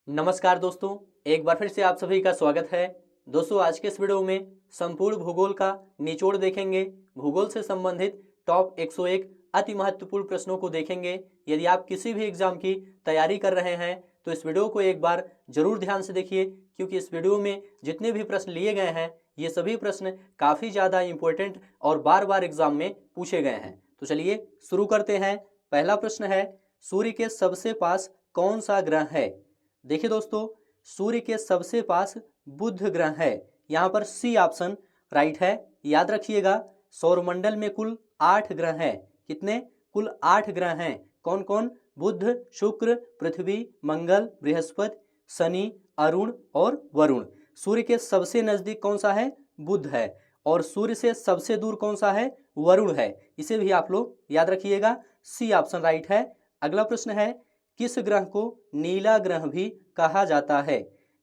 नमस्कार दोस्तों, एक बार फिर से आप सभी का स्वागत है। दोस्तों, आज के इस वीडियो में संपूर्ण भूगोल का निचोड़ देखेंगे। भूगोल से संबंधित टॉप 101 अति महत्वपूर्ण प्रश्नों को देखेंगे। यदि आप किसी भी एग्जाम की तैयारी कर रहे हैं तो इस वीडियो को एक बार जरूर ध्यान से देखिए, क्योंकि इस वीडियो में जितने भी प्रश्न लिए गए हैं ये सभी प्रश्न काफ़ी ज़्यादा इंपॉर्टेंट और बार बार एग्जाम में पूछे गए हैं। तो चलिए शुरू करते हैं। पहला प्रश्न है, सूर्य के सबसे पास कौन सा ग्रह है? देखिए दोस्तों, सूर्य के सबसे पास बुध ग्रह है। यहाँ पर सी ऑप्शन राइट है। याद रखिएगा, सौरमंडल में कुल 8 ग्रह हैं। कितने? कुल 8 ग्रह हैं। कौन कौन? बुध, शुक्र, पृथ्वी, मंगल, बृहस्पति, शनि, अरुण और वरुण। सूर्य के सबसे नजदीक कौन सा है? बुध है। और सूर्य से सबसे दूर कौन सा है? वरुण है। इसे भी आप लोग याद रखिएगा, सी ऑप्शन राइट है। अगला प्रश्न है, किस ग्रह को नीला ग्रह भी कहा जाता है?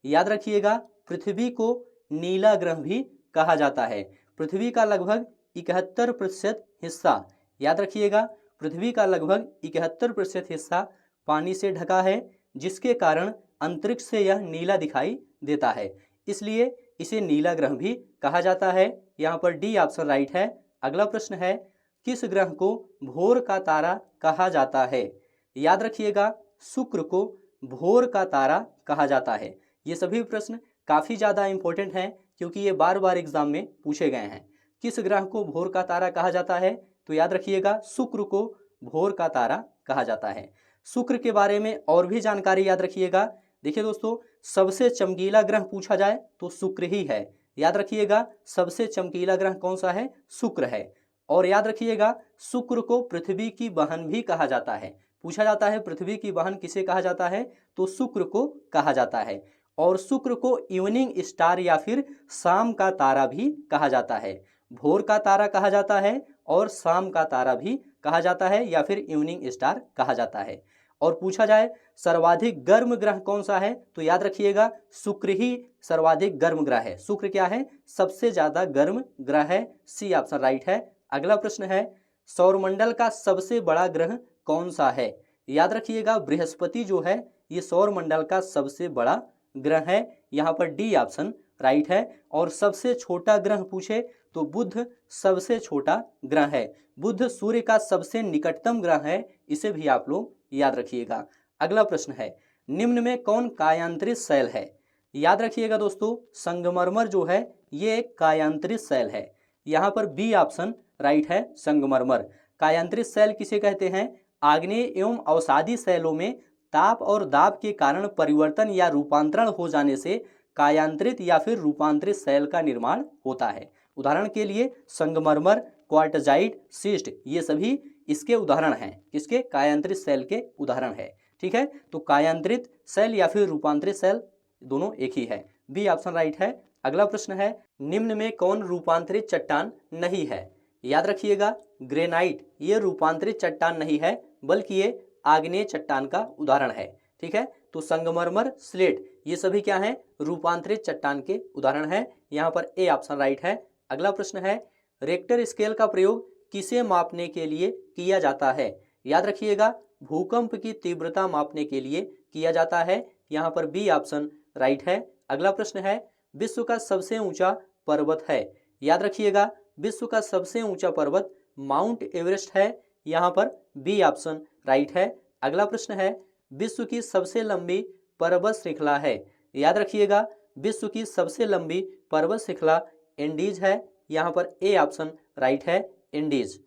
याद रखिएगा, पृथ्वी को नीला ग्रह भी कहा जाता है। पृथ्वी का लगभग 71% हिस्सा, याद रखिएगा, पृथ्वी का लगभग 71% हिस्सा पानी से ढका है, जिसके कारण अंतरिक्ष से यह नीला दिखाई देता है। इसलिए इसे नीला ग्रह भी कहा जाता है। यहाँ पर डी ऑप्शन राइट है। अगला प्रश्न है, किस ग्रह को भोर का तारा कहा जाता है? याद रखिएगा, शुक्र को भोर का तारा कहा जाता है। ये सभी प्रश्न काफ़ी ज़्यादा इंपॉर्टेंट हैं, क्योंकि ये बार बार एग्जाम में पूछे गए हैं। किस ग्रह को भोर का तारा कहा जाता है? तो याद रखिएगा, शुक्र को भोर का तारा कहा जाता है। शुक्र के बारे में और भी जानकारी याद रखिएगा। देखिए दोस्तों, सबसे चमकीला ग्रह पूछा जाए तो शुक्र ही है। याद रखिएगा, सबसे चमकीला ग्रह कौन सा है? शुक्र है। और याद रखिएगा, शुक्र को पृथ्वी की बहन भी कहा जाता है। पूछा जाता है पृथ्वी की बहन किसे कहा जाता है? तो शुक्र को कहा जाता है। और शुक्र को इवनिंग स्टार या फिर शाम का तारा भी कहा जाता है। भोर का तारा कहा जाता है और शाम का तारा भी कहा जाता है, या फिर इवनिंग स्टार कहा जाता है। और पूछा जाए सर्वाधिक गर्म ग्रह कौन सा है? तो याद रखिएगा, शुक्र ही सर्वाधिक गर्म ग्रह है। शुक्र क्या है? सबसे ज्यादा गर्म ग्रह है। सी ऑप्शन राइट है। अगला प्रश्न है, सौरमंडल का सबसे बड़ा ग्रह कौन सा है? याद रखिएगा, बृहस्पति जो है ये सौरमंडल का सबसे बड़ा ग्रह है। यहाँ पर डी ऑप्शन राइट है। और सबसे छोटा ग्रह पूछे तो बुध सबसे छोटा ग्रह है। बुध सूर्य का सबसे निकटतम ग्रह है। इसे भी आप लोग याद रखिएगा। अगला प्रश्न है, निम्न में कौन कायांतरित शैल है? याद रखिएगा दोस्तों, संगमरमर जो है ये एक कायांतरित शैल है। यहाँ पर बी ऑप्शन राइट है, संगमरमर। कायांतरित शैल किसे कहते हैं? आग्नेय एवं अवसादी शैलों में ताप और दाब के कारण परिवर्तन या रूपांतरण हो जाने से कायांतरित या फिर रूपांतरित शैल का निर्माण होता है। उदाहरण के लिए संगमरमर, क्वार्टजाइट, सिस्ट, ये सभी इसके उदाहरण हैं। किसके? कायांतरित शैल के उदाहरण है। ठीक है, तो कायांतरित शैल या फिर रूपांतरित शैल दोनों एक ही है। बी ऑप्शन राइट है। अगला प्रश्न है, निम्न में कौन रूपांतरित चट्टान नहीं है? याद रखिएगा, ग्रेनाइट ये रूपांतरित चट्टान नहीं है, बल्कि ये आग्नेय चट्टान का उदाहरण है। ठीक है, तो संगमरमर, स्लेट ये सभी क्या हैं? रूपांतरित चट्टान के उदाहरण हैं। यहाँ पर ए ऑप्शन राइट है। अगला प्रश्न है, रेक्टर स्केल का प्रयोग किसे मापने के लिए किया जाता है? याद रखिएगा, भूकंप की तीव्रता मापने के लिए किया जाता है। यहाँ पर बी ऑप्शन राइट है। अगला प्रश्न है, विश्व का सबसे ऊंचा पर्वत है? याद रखिएगा, विश्व का सबसे ऊंचा पर्वत माउंट एवरेस्ट है। यहाँ पर बी ऑप्शन राइट है। अगला प्रश्न है, विश्व की सबसे लंबी पर्वत श्रृंखला है? याद रखिएगा, विश्व की सबसे लंबी पर्वत श्रृंखला एंडीज है। यहाँ पर ए ऑप्शन राइट है, एंडीज।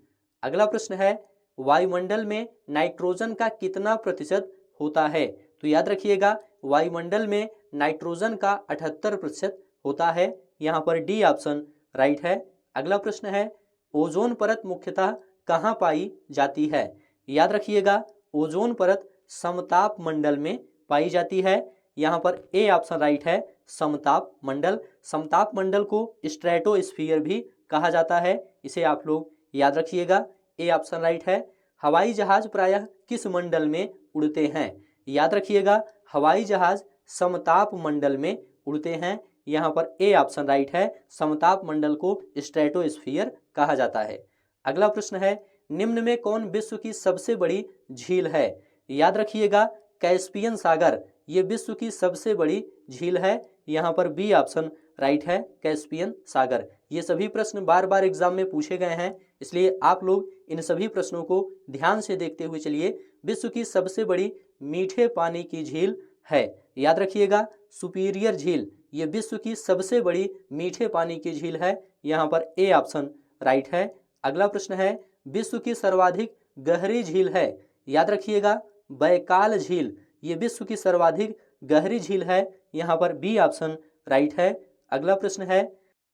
अगला प्रश्न है, वायुमंडल में नाइट्रोजन का कितना प्रतिशत होता है? तो याद रखिएगा, वायुमंडल में नाइट्रोजन का 78% होता है। यहाँ पर डी ऑप्शन राइट है। अगला प्रश्न है, ओजोन परत मुख्यतः कहाँ पाई जाती है? याद रखिएगा, ओजोन परत समताप मंडल में पाई जाती है। यहाँ पर ए ऑप्शन राइट है, समताप मंडल। समताप मंडल को स्ट्रेटोस्फीयर भी कहा जाता है। इसे आप लोग याद रखिएगा, ए ऑप्शन राइट है। हवाई जहाज प्रायः किस मंडल में उड़ते हैं? याद रखिएगा, हवाई जहाज समताप मंडल में उड़ते हैं। यहाँ पर ए ऑप्शन राइट है, समताप मंडल को स्ट्रेटोस्फीयर कहा जाता है। अगला प्रश्न है, निम्न में कौन विश्व की सबसे बड़ी झील है? याद रखिएगा, कैस्पियन सागर ये विश्व की सबसे बड़ी झील है? यहाँ पर बी ऑप्शन राइट है, कैस्पियन सागर। ये सभी प्रश्न बार बार एग्जाम में पूछे गए हैं, इसलिए आप लोग इन सभी प्रश्नों को ध्यान से देखते हुए चलिए। विश्व की सबसे बड़ी मीठे पानी की झील है, याद रखिएगा, सुपीरियर झील, ये विश्व की सबसे बड़ी मीठे पानी की झील है। यहाँ पर ए ऑप्शन राइट है। अगला प्रश्न है, विश्व की सर्वाधिक गहरी झील है, याद रखिएगा, बैकाल झील, ये विश्व की सर्वाधिक गहरी झील है। यहाँ पर बी ऑप्शन राइट है। अगला प्रश्न है,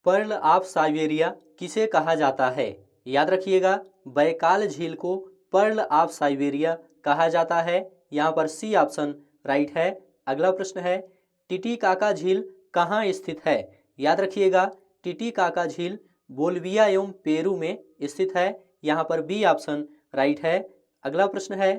पर्ल ऑफ साइबेरिया किसे कहा जाता है? याद रखिएगा, बैकाल झील को पर्ल ऑफ साइबेरिया कहा जाता है। यहाँ पर सी ऑप्शन राइट है। अगला प्रश्न है, टिटिकाका झील कहाँ स्थित है? याद रखिएगा, टिटिकाका झील बोल्विया एवं पेरू में स्थित है। यहाँ पर बी ऑप्शन राइट है। अगला प्रश्न है,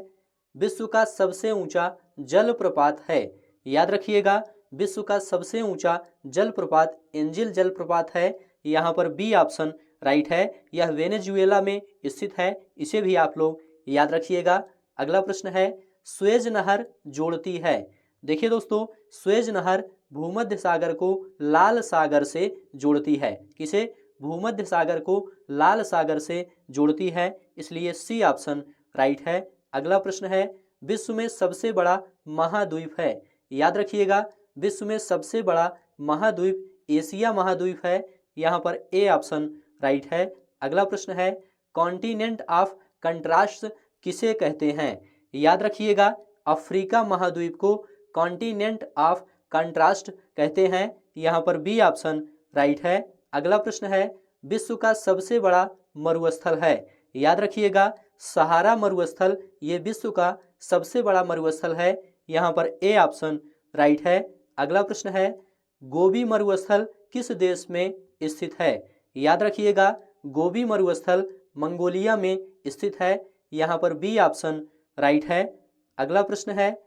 विश्व का सबसे ऊंचा जलप्रपात है? याद रखिएगा, विश्व का सबसे ऊंचा जलप्रपात एंजिल जलप्रपात है। यहाँ पर बी ऑप्शन राइट है। यह वेनेजुएला में स्थित है, इसे भी आप लोग याद रखिएगा। अगला प्रश्न है, स्वेज नहर जोड़ती है? देखिए दोस्तों, स्वेज नहर भूमध्य सागर को लाल सागर से जोड़ती है। किसे? भूमध्य सागर को लाल सागर से जोड़ती है, इसलिए सी ऑप्शन राइट है। अगला प्रश्न है, विश्व में सबसे बड़ा महाद्वीप है? याद रखिएगा, विश्व में सबसे बड़ा महाद्वीप एशिया महाद्वीप है। यहाँ पर ए ऑप्शन राइट है। अगला प्रश्न है, कॉन्टिनेंट ऑफ कंट्रास्ट किसे कहते हैं? याद रखिएगा, अफ्रीका महाद्वीप को कॉन्टिनेंट ऑफ कंट्रास्ट कहते हैं। यहाँ पर बी ऑप्शन राइट है। अगला प्रश्न है, विश्व का सबसे बड़ा मरुस्थल है? याद रखिएगा, सहारा मरुस्थल ये विश्व का सबसे बड़ा मरुस्थल है। यहाँ पर ए ऑप्शन राइट है। अगला प्रश्न है, गोबी मरुस्थल किस देश में स्थित है? याद रखिएगा, गोबी मरुस्थल मंगोलिया में स्थित है। यहाँ पर बी ऑप्शन राइट है। अगला प्रश्न है,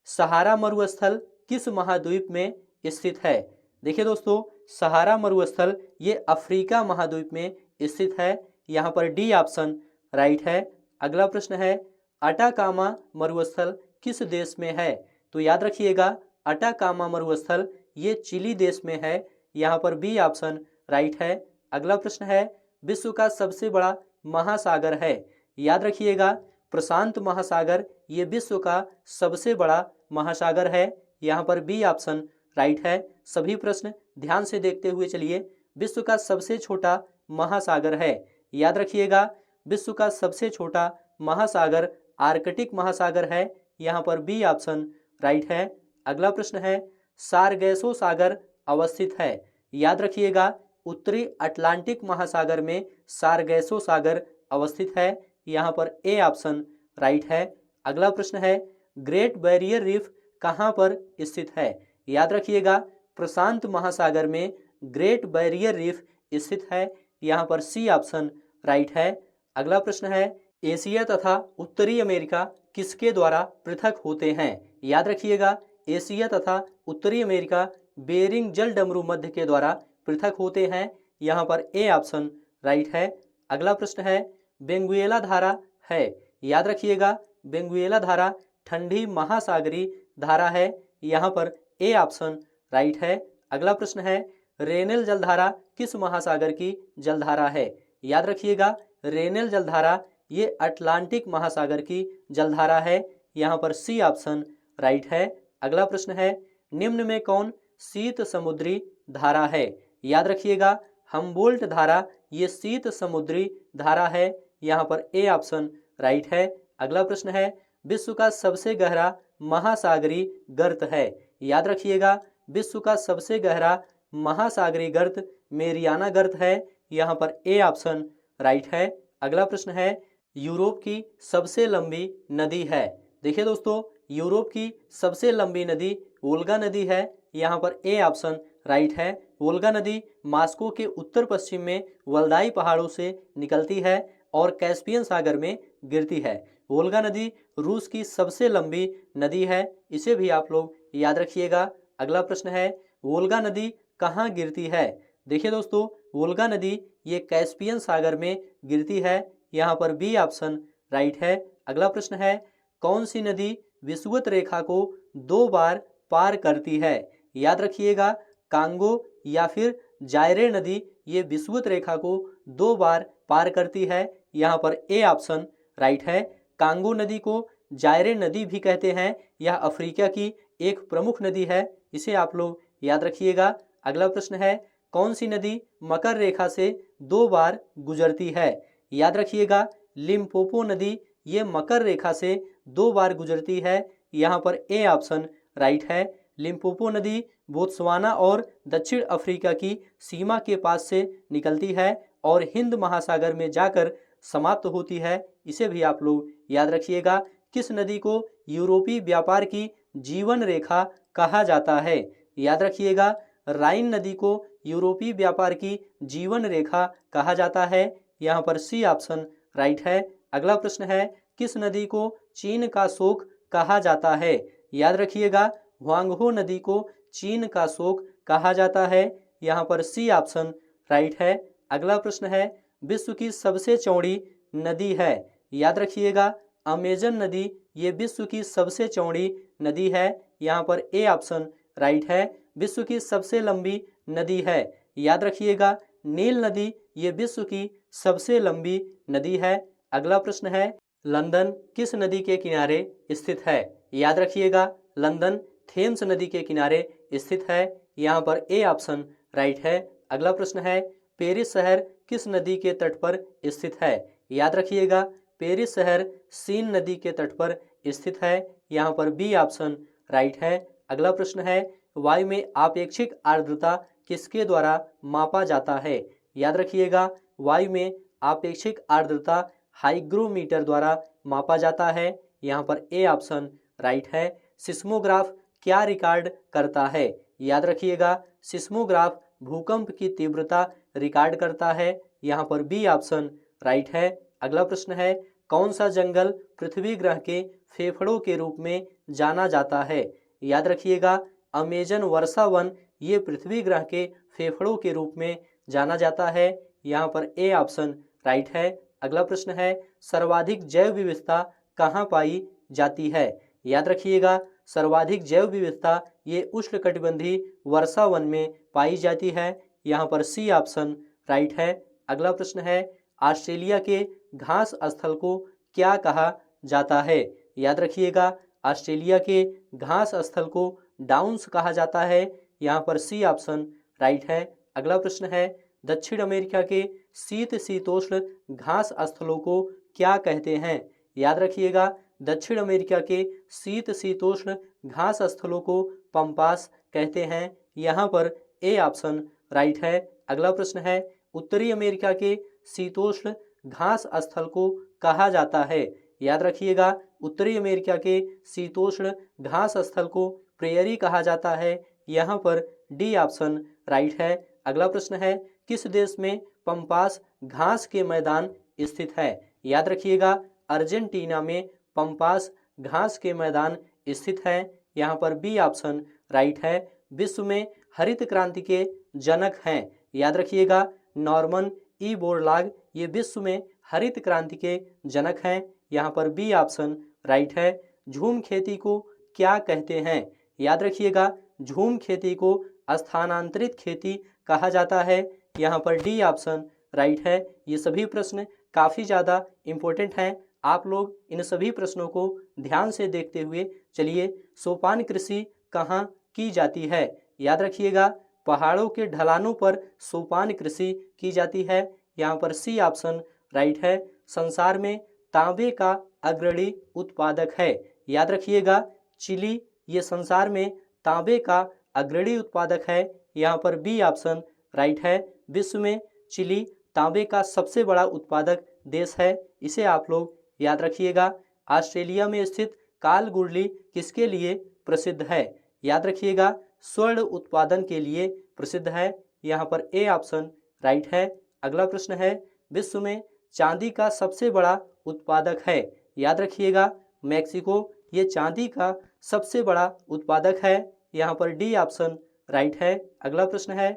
सहारा मरुस्थल किस महाद्वीप में स्थित है? देखिए दोस्तों, सहारा मरुस्थल ये अफ्रीका महाद्वीप में स्थित है। यहाँ पर डी ऑप्शन राइट है। अगला प्रश्न है, अटाकामा मरुस्थल किस देश में है? तो याद रखिएगा, अटाकामा मरुस्थल ये चिली देश में है। यहाँ पर बी ऑप्शन राइट है। अगला प्रश्न है, विश्व का सबसे बड़ा महासागर है? याद रखिएगा, प्रशांत महासागर ये विश्व का सबसे बड़ा महासागर है। यहाँ पर बी ऑप्शन राइट है। सभी प्रश्न ध्यान से देखते हुए चलिए। विश्व का सबसे छोटा महासागर है? याद रखिएगा, विश्व का सबसे छोटा महासागर आर्कटिक महासागर है। यहाँ पर बी ऑप्शन राइट है। अगला प्रश्न है, सारगैसो सागर अवस्थित है? याद रखिएगा, उत्तरी अटलांटिक महासागर में सारगैसो सागर अवस्थित है। यहाँ पर ए ऑप्शन राइट है। अगला प्रश्न है, ग्रेट बैरियर रीफ कहाँ पर स्थित है? याद रखिएगा, प्रशांत महासागर में ग्रेट बैरियर रीफ स्थित है। यहाँ पर सी ऑप्शन राइट है। अगला प्रश्न है, एशिया तथा उत्तरी अमेरिका किसके द्वारा पृथक होते हैं? याद रखिएगा, एशिया तथा उत्तरी अमेरिका बेरिंग जल डमरू मध्य के द्वारा पृथक होते हैं। यहाँ पर ए ऑप्शन राइट है। अगला प्रश्न है, वेनेजुएला धारा है? याद रखिएगा, वेनेजुएला धारा ठंडी महासागरीय धारा है। यहाँ पर ए ऑप्शन राइट है। अगला प्रश्न है, रेनेल जलधारा किस महासागर की जलधारा है? याद रखिएगा, रेनेल जलधारा ये अटलांटिक महासागर की जलधारा है। यहाँ पर सी ऑप्शन राइट है। अगला प्रश्न है, निम्न में कौन शीत समुद्री धारा है? याद रखिएगा, हम्बोल्ट धारा ये शीत समुद्री धारा है। यहाँ पर ए ऑप्शन राइट है। अगला प्रश्न है, विश्व का सबसे गहरा महासागरीय गर्त है? याद रखिएगा, विश्व का सबसे गहरा महासागरीय गर्त मेरियाना गर्त है। यहाँ पर ए ऑप्शन राइट है। अगला प्रश्न है, यूरोप की सबसे लंबी नदी है? देखिए दोस्तों, यूरोप की सबसे लंबी नदी वोल्गा नदी है। यहाँ पर ए ऑप्शन राइट है। वोल्गा नदी मॉस्को के उत्तर पश्चिम में वल्दाई पहाड़ों से निकलती है और कैस्पियन सागर में गिरती है। वोल्गा नदी रूस की सबसे लंबी नदी है, इसे भी आप लोग याद रखिएगा। अगला प्रश्न है, वोल्गा नदी कहाँ गिरती है? देखिए दोस्तों, वोल्गा नदी ये कैस्पियन सागर में गिरती है। यहाँ पर बी ऑप्शन राइट है। अगला प्रश्न है, कौन सी नदी विषुवत रेखा को 2 बार पार करती है? याद रखिएगा, कांगो या फिर जायरे नदी ये विषुवत रेखा को 2 बार पार करती है। यहाँ पर ए ऑप्शन राइट है। कांगो नदी को जायरे नदी भी कहते हैं। यह अफ्रीका की एक प्रमुख नदी है, इसे आप लोग याद रखिएगा। अगला प्रश्न है, कौन सी नदी मकर रेखा से 2 बार गुजरती है? याद रखिएगा, लिम्पोपो नदी ये मकर रेखा से 2 बार गुजरती है। यहाँ पर ए ऑप्शन राइट है। लिम्पोपो नदी बोत्सवाना और दक्षिण अफ्रीका की सीमा के पास से निकलती है और हिंद महासागर में जाकर समाप्त होती है। इसे भी आप लोग याद रखिएगा। किस नदी को यूरोपीय व्यापार की जीवन रेखा कहा जाता है? याद रखिएगा, राइन नदी को यूरोपीय व्यापार की जीवन रेखा कहा जाता है। यहाँ पर सी ऑप्शन राइट है। अगला प्रश्न है, किस नदी को चीन का शोक कहा जाता है? याद रखिएगा, ह्वांगहो नदी को चीन का शोक कहा जाता है। यहाँ पर सी ऑप्शन राइट है। अगला प्रश्न है, विश्व की सबसे चौड़ी नदी है? याद रखिएगा, अमेजन नदी ये विश्व की सबसे चौड़ी नदी है। यहाँ पर ए ऑप्शन राइट है। विश्व की सबसे लंबी नदी है? याद रखिएगा, नील नदी ये विश्व की सबसे लंबी नदी है। अगला प्रश्न है, लंदन किस नदी के किनारे स्थित है? याद रखिएगा, लंदन थेम्स नदी के किनारे स्थित है। यहाँ पर ए ऑप्शन राइट है। अगला प्रश्न है, पेरिस शहर किस नदी के तट पर स्थित है? याद रखिएगा, पेरिस शहर सीन नदी के तट पर स्थित है। यहाँ पर बी ऑप्शन राइट है। अगला प्रश्न है, वायु में आपेक्षिक आर्द्रता किसके द्वारा मापा जाता है? याद रखिएगा, वायु में आपेक्षिक आर्द्रता हाइग्रोमीटर द्वारा मापा जाता है। यहाँ पर ए ऑप्शन राइट है। सिस्मोग्राफ क्या रिकॉर्ड करता है? याद रखिएगा, सिस्मोग्राफ भूकंप की तीव्रता रिकॉर्ड करता है। यहाँ पर बी ऑप्शन राइट है। अगला प्रश्न है, कौन सा जंगल पृथ्वी ग्रह के फेफड़ों के रूप में जाना जाता है? याद रखिएगा, अमेजन वर्षा वन ये पृथ्वी ग्रह के फेफड़ों के रूप में जाना जाता है। यहाँ पर ए ऑप्शन राइट है। अगला प्रश्न है, सर्वाधिक जैव विविधता कहाँ पाई जाती है? याद रखिएगा, सर्वाधिक जैव विविधता ये उष्णकटिबंधीय वर्षा वन में पाई जाती है। यहाँ पर सी ऑप्शन राइट है। अगला प्रश्न है, ऑस्ट्रेलिया के घास स्थल को क्या कहा जाता है? याद रखिएगा, ऑस्ट्रेलिया के घास स्थल को डाउन्स कहा जाता है। यहाँ पर सी ऑप्शन राइट है। अगला प्रश्न है, दक्षिण अमेरिका के शीतोष्ण घास स्थलों को क्या कहते हैं? याद रखिएगा, दक्षिण अमेरिका के शीतोष्ण घास स्थलों को पंपास कहते हैं। यहाँ पर ए ऑप्शन राइट है। अगला प्रश्न है, उत्तरी अमेरिका के शीतोष्ण घास स्थल को कहा जाता है? याद रखिएगा, उत्तरी अमेरिका के शीतोष्ण घास स्थल को प्रेयरी कहा जाता है। यहाँ पर डी ऑप्शन राइट है। अगला प्रश्न है, किस देश में पंपास घास के मैदान स्थित है? याद रखिएगा, अर्जेंटीना में पंपास घास के मैदान स्थित है। यहाँ पर बी ऑप्शन राइट है। विश्व में हरित क्रांति के जनक हैं? याद रखिएगा, नॉर्मन ई बोरलाग ये विश्व में हरित क्रांति के जनक हैं। यहाँ पर बी ऑप्शन राइट है। झूम खेती को क्या कहते हैं? याद रखिएगा, झूम खेती को स्थानांतरित खेती कहा जाता है। यहाँ पर डी ऑप्शन राइट है। ये सभी प्रश्न काफ़ी ज़्यादा इम्पोर्टेंट हैं। आप लोग इन सभी प्रश्नों को ध्यान से देखते हुए चलिए। सोपान कृषि कहाँ की जाती है? याद रखिएगा, पहाड़ों के ढलानों पर सोपान कृषि की जाती है। यहाँ पर सी ऑप्शन राइट है। संसार में तांबे का अग्रणी उत्पादक है? याद रखिएगा, चिली ये संसार में तांबे का अग्रणी उत्पादक है। यहाँ पर बी ऑप्शन राइट है। विश्व में चिली तांबे का सबसे बड़ा उत्पादक देश है। इसे आप लोग याद रखिएगा। ऑस्ट्रेलिया में स्थित कालगुरली किसके लिए प्रसिद्ध है? याद रखिएगा, स्वर्ण उत्पादन के लिए प्रसिद्ध है। यहाँ पर ए ऑप्शन राइट है। अगला प्रश्न है, विश्व में चांदी का सबसे बड़ा उत्पादक है? याद रखिएगा, मैक्सिको ये चांदी का सबसे बड़ा उत्पादक है। यहाँ पर डी ऑप्शन राइट है। अगला प्रश्न है,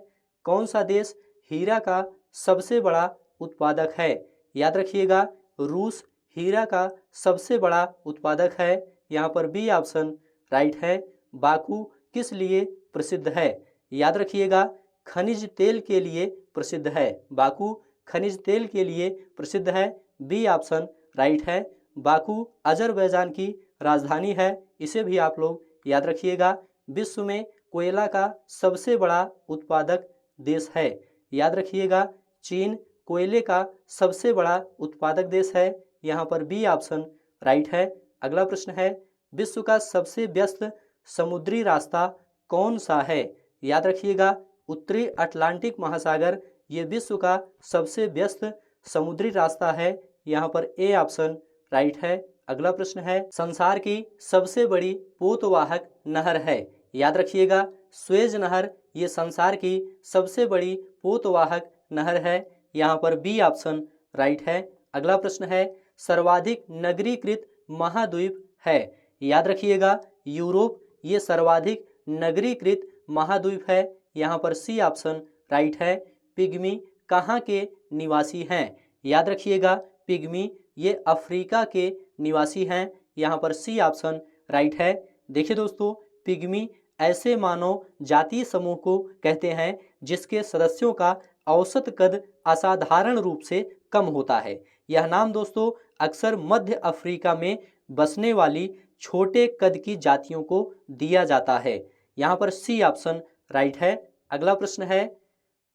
कौन सा देश हीरा का सबसे बड़ा उत्पादक है? याद रखिएगा, रूस हीरा का सबसे बड़ा उत्पादक है। यहाँ पर बी ऑप्शन राइट है। बाकू किस लिए प्रसिद्ध है? याद रखिएगा, खनिज तेल के लिए प्रसिद्ध है। बाकू खनिज तेल के लिए प्रसिद्ध है। बी ऑप्शन राइट है। बाकू अजरबैजान की राजधानी है, इसे भी आप लोग याद रखिएगा। विश्व में कोयला का सबसे बड़ा उत्पादक देश है, याद रखिएगा, चीन कोयले का सबसे बड़ा उत्पादक देश है। यहाँ पर बी ऑप्शन राइट है। अगला प्रश्न है, विश्व का सबसे व्यस्त समुद्री रास्ता कौन सा है? याद रखिएगा, उत्तरी अटलांटिक महासागर ये विश्व का सबसे व्यस्त समुद्री रास्ता है। यहाँ पर ए ऑप्शन राइट है। अगला प्रश्न है, संसार की सबसे बड़ी पोतवाहक नहर है? याद रखिएगा, स्वेज नहर ये संसार की सबसे बड़ी पोतवाहक नहर है। यहाँ पर बी ऑप्शन राइट है। अगला प्रश्न है, सर्वाधिक नगरीकृत महाद्वीप है? याद रखिएगा, यूरोप ये सर्वाधिक नगरीकृत महाद्वीप है। यहाँ पर सी ऑप्शन राइट है। पिग्मी कहाँ के निवासी हैं? याद रखिएगा, पिग्मी ये अफ्रीका के निवासी हैं। यहाँ पर सी ऑप्शन राइट है। देखिए दोस्तों, पिग्मी ऐसे मानव जातीय समूह को कहते हैं जिसके सदस्यों का औसत कद असाधारण रूप से कम होता है। यह नाम दोस्तों अक्सर मध्य अफ्रीका में बसने वाली छोटे कद की जातियों को दिया जाता है। यहाँ पर सी ऑप्शन राइट है। अगला प्रश्न है,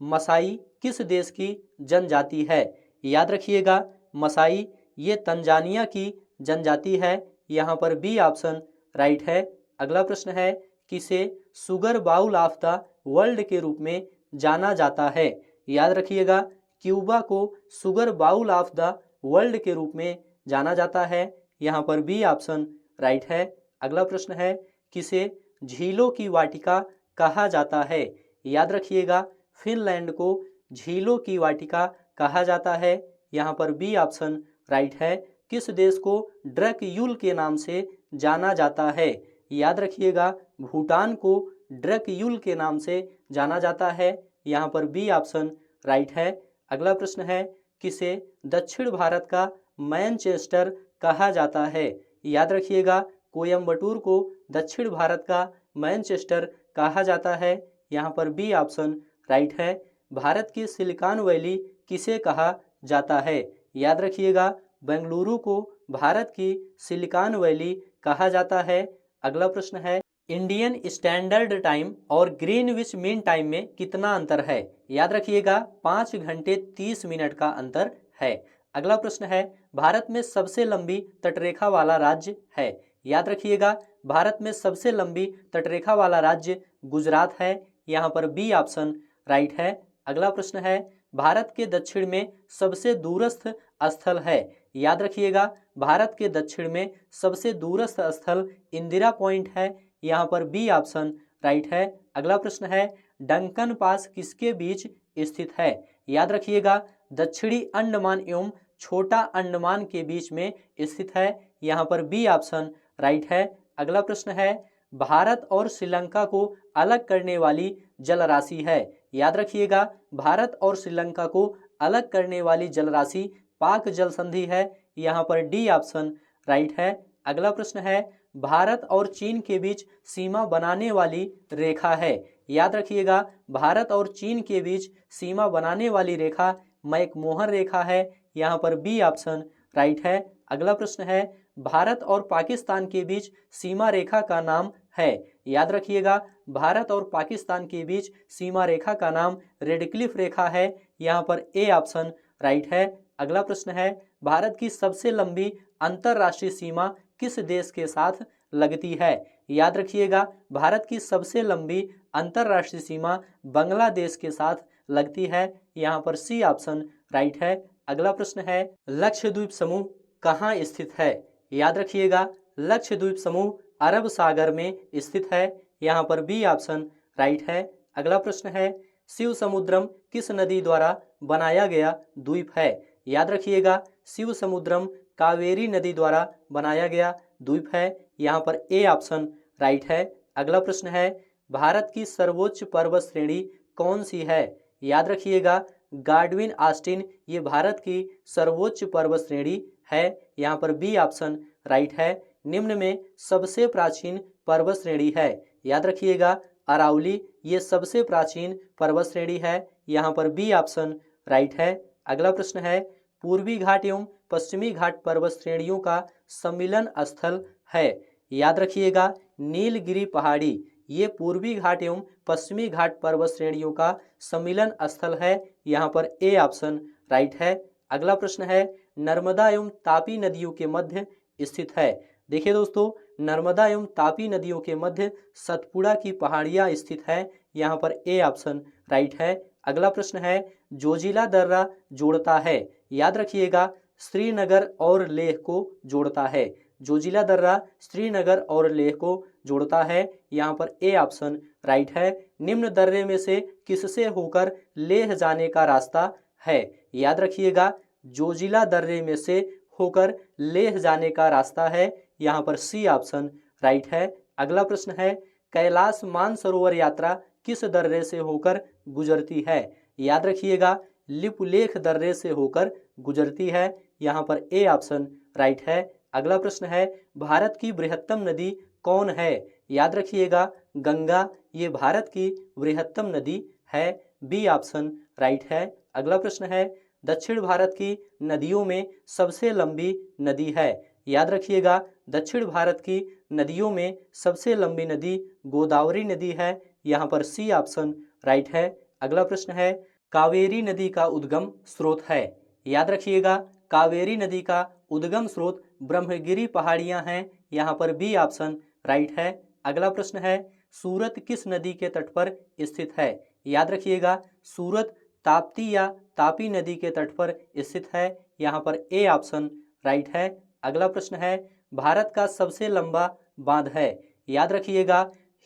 मसाई किस देश की जनजाति है? याद रखिएगा, मसाई ये तंजानिया की जनजाति है। यहाँ पर बी ऑप्शन राइट है। अगला प्रश्न है, किसे sugar bowl of the world के रूप में जाना जाता है? याद रखिएगा, क्यूबा को sugar bowl of the world के रूप में जाना जाता है। यहाँ पर बी ऑप्शन राइट है। अगला प्रश्न है, किसे झीलों की वाटिका कहा जाता है? याद रखिएगा, फिनलैंड को झीलों की वाटिका कहा जाता है। यहाँ पर बी ऑप्शन राइट है। किस देश को ड्रकयुल के नाम से जाना जाता है? याद रखिएगा, भूटान को ड्रकयुल के नाम से जाना जाता है। यहाँ पर बी ऑप्शन राइट है। अगला प्रश्न है, किसे दक्षिण भारत का मैनचेस्टर कहा जाता है? याद रखिएगा, कोयम्बटूर को दक्षिण भारत का मैनचेस्टर कहा जाता है। यहाँ पर बी ऑप्शन राइट है। भारत की सिलिकॉन वैली किसे कहा जाता है? याद रखिएगा, बेंगलुरु को भारत की सिलिकॉन वैली कहा जाता है। अगला प्रश्न है, इंडियन स्टैंडर्ड टाइम और ग्रीनविच मीन टाइम में कितना अंतर है? याद रखिएगा, 5 घंटे 30 मिनट का अंतर है। अगला प्रश्न है, भारत में सबसे लंबी तटरेखा वाला राज्य है? याद रखिएगा, भारत में सबसे लंबी तटरेखा वाला राज्य गुजरात है। यहाँ पर बी ऑप्शन राइट है। अगला प्रश्न है, भारत के दक्षिण में सबसे दूरस्थ स्थल है? याद रखिएगा, भारत के दक्षिण में सबसे दूरस्थ स्थल इंदिरा पॉइंट है। यहाँ पर बी ऑप्शन राइट है। अगला प्रश्न है, डंकन पास किसके बीच स्थित है? याद रखिएगा, दक्षिणी अंडमान एवं छोटा अंडमान के बीच में स्थित है। यहाँ पर बी ऑप्शन राइट है। अगला प्रश्न है, भारत और श्रीलंका को अलग करने वाली जलराशि है? याद रखिएगा, भारत और श्रीलंका को अलग करने वाली जलराशि पाक जल संधि है। यहाँ पर डी ऑप्शन राइट है। अगला प्रश्न है, भारत और चीन के बीच सीमा बनाने वाली रेखा है? याद रखिएगा, भारत और चीन के बीच सीमा बनाने वाली रेखा मैकमोहन रेखा है। यहाँ पर बी ऑप्शन राइट है। अगला प्रश्न है, भारत और पाकिस्तान के बीच सीमा रेखा का नाम है? याद रखिएगा, भारत और पाकिस्तान के बीच सीमा रेखा का नाम रेडक्लिफ रेखा है। यहाँ पर ए ऑप्शन राइट है। अगला प्रश्न है, भारत की सबसे लंबी अंतरराष्ट्रीय सीमा किस देश के साथ लगती है? याद रखिएगा, भारत की सबसे लंबी अंतरराष्ट्रीय सीमा बांग्लादेश के साथ लगती है। यहाँ पर सी ऑप्शन राइट है। अगला प्रश्न है, लक्षद्वीप समूह कहाँ स्थित है? याद रखिएगा, लक्षद्वीप समूह अरब सागर में स्थित है। यहाँ पर बी ऑप्शन राइट है। अगला प्रश्न है, शिव समुद्रम किस नदी द्वारा बनाया गया द्वीप है? याद रखिएगा, शिव समुद्रम कावेरी नदी द्वारा बनाया गया द्वीप है। यहाँ पर ए ऑप्शन राइट है। अगला प्रश्न है, भारत की सर्वोच्च पर्वत श्रेणी कौन सी है? याद रखिएगा, गार्डविन ऑस्टिन ये भारत की सर्वोच्च पर्वत श्रेणी है। यहाँ पर बी ऑप्शन राइट है। निम्न में सबसे प्राचीन पर्वत श्रेणी है? याद रखिएगा अरावली ये सबसे प्राचीन पर्वत श्रेणी है। यहाँ पर बी ऑप्शन राइट है। अगला प्रश्न है पूर्वी घाट एवं पश्चिमी घाट पर्वत श्रेणियों का सम्मिलन स्थल है? याद रखिएगा नीलगिरी पहाड़ी ये पूर्वी घाट एवं पश्चिमी घाट पर्वत श्रेणियों का सम्मिलन स्थल है। यहाँ पर ए ऑप्शन राइट है। अगला प्रश्न है नर्मदा एवं तापी नदियों के मध्य स्थित है? देखिए दोस्तों नर्मदा एवं तापी नदियों के मध्य सतपुड़ा की पहाड़ियां स्थित है। यहाँ पर ए ऑप्शन राइट है। अगला प्रश्न है जोजिला दर्रा जोड़ता है? याद रखिएगा श्रीनगर और लेह को जोड़ता है। जोजिला दर्रा श्रीनगर और लेह को जोड़ता है। यहाँ पर ए ऑप्शन राइट है। निम्न दर्रे में से किससे होकर लेह जाने का रास्ता है? याद रखिएगा जोजिला दर्रे में से होकर लेह जाने का रास्ता है। यहाँ पर सी ऑप्शन राइट है। अगला प्रश्न है कैलाश मानसरोवर यात्रा किस दर्रे से होकर गुजरती है? याद रखिएगा लिपुलेख दर्रे से होकर गुजरती है। यहाँ पर ए ऑप्शन राइट है। अगला प्रश्न है भारत की बृहत्तम नदी कौन है? याद रखिएगा गंगा ये भारत की बृहत्तम नदी है। बी ऑप्शन राइट है। अगला प्रश्न है दक्षिण भारत की नदियों में सबसे लंबी नदी है? याद रखिएगा दक्षिण भारत की नदियों में सबसे लंबी नदी गोदावरी नदी है। यहाँ पर सी ऑप्शन राइट है। अगला प्रश्न है कावेरी नदी का उद्गम स्रोत है? याद रखिएगा कावेरी नदी का उद्गम स्रोत ब्रह्मगिरी पहाड़ियां हैं। यहाँ पर बी ऑप्शन राइट है। अगला प्रश्न है सूरत किस नदी के तट पर स्थित है? याद रखिएगा सूरत ताप्ती या तापी नदी के तट पर स्थित है। यहाँ पर ए ऑप्शन राइट है। अगला प्रश्न है भारत का सबसे लंबा बांध है? याद रखिएगा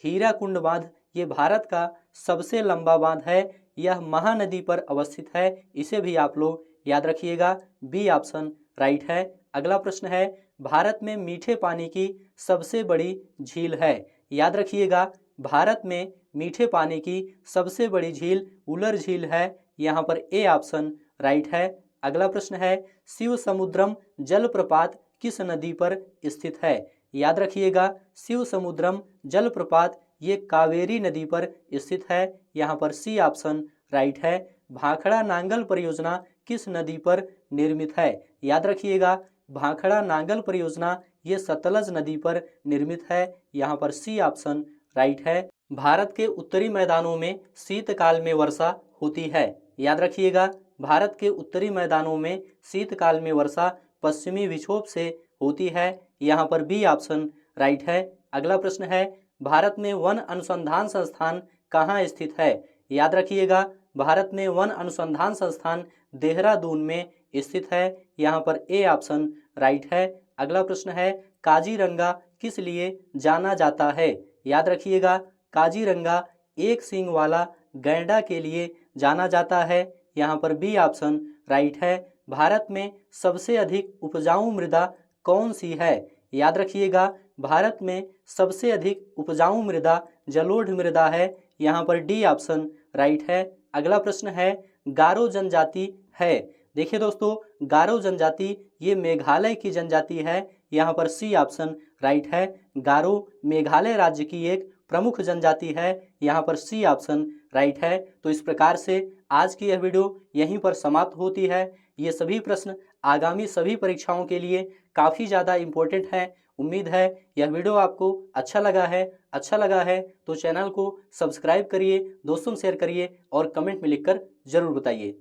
हीराकुंड बांध ये भारत का सबसे लंबा बांध है। यह महानदी पर अवस्थित है। इसे भी आप लोग याद रखिएगा। बी ऑप्शन राइट है। अगला प्रश्न है भारत में मीठे पानी की सबसे बड़ी झील है? याद रखिएगा भारत में मीठे पानी की सबसे बड़ी झील उलर झील है। यहाँ पर ए ऑप्शन राइट है। अगला प्रश्न है शिव समुद्रम जलप्रपात किस नदी पर स्थित है? याद रखिएगा शिव समुद्रम जलप्रपात ये कावेरी नदी पर स्थित है। यहाँ पर सी ऑप्शन राइट है। भाखड़ा नांगल परियोजना किस नदी पर निर्मित है? याद रखिएगा भाखड़ा नांगल परियोजना ये सतलज नदी पर निर्मित है। यहाँ पर सी ऑप्शन राइट है। भारत के उत्तरी मैदानों में शीतकाल में वर्षा होती है? याद रखिएगा भारत के उत्तरी मैदानों में शीतकाल में वर्षा पश्चिमी विक्षोभ से होती है। यहाँ पर बी ऑप्शन राइट है। अगला प्रश्न है भारत में वन अनुसंधान संस्थान कहाँ स्थित है? याद रखिएगा भारत में वन अनुसंधान संस्थान देहरादून में स्थित है। यहाँ पर ए ऑप्शन राइट है। अगला प्रश्न है काजीरंगा किस लिए जाना जाता है? याद रखिएगा काजीरंगा एक सींग वाला गैंडा के लिए जाना जाता है। यहाँ पर बी ऑप्शन राइट है। भारत में सबसे अधिक उपजाऊ मृदा कौन सी है? याद रखिएगा भारत में सबसे अधिक उपजाऊ मृदा जलोढ़ मृदा है। यहाँ पर डी ऑप्शन राइट है। अगला प्रश्न है गारो जनजाति है? देखिए दोस्तों गारो जनजाति ये मेघालय की जनजाति है। यहाँ पर सी ऑप्शन राइट है। गारो मेघालय राज्य की एक प्रमुख जनजाति है। यहाँ पर सी ऑप्शन राइट है। तो इस प्रकार से आज की यह वीडियो यहीं पर समाप्त होती है। ये सभी प्रश्न आगामी सभी परीक्षाओं के लिए काफ़ी ज़्यादा इम्पोर्टेंट हैं। उम्मीद है यह वीडियो आपको अच्छा लगा है तो चैनल को सब्सक्राइब करिए, दोस्तों में शेयर करिए और कमेंट में लिखकर ज़रूर बताइए।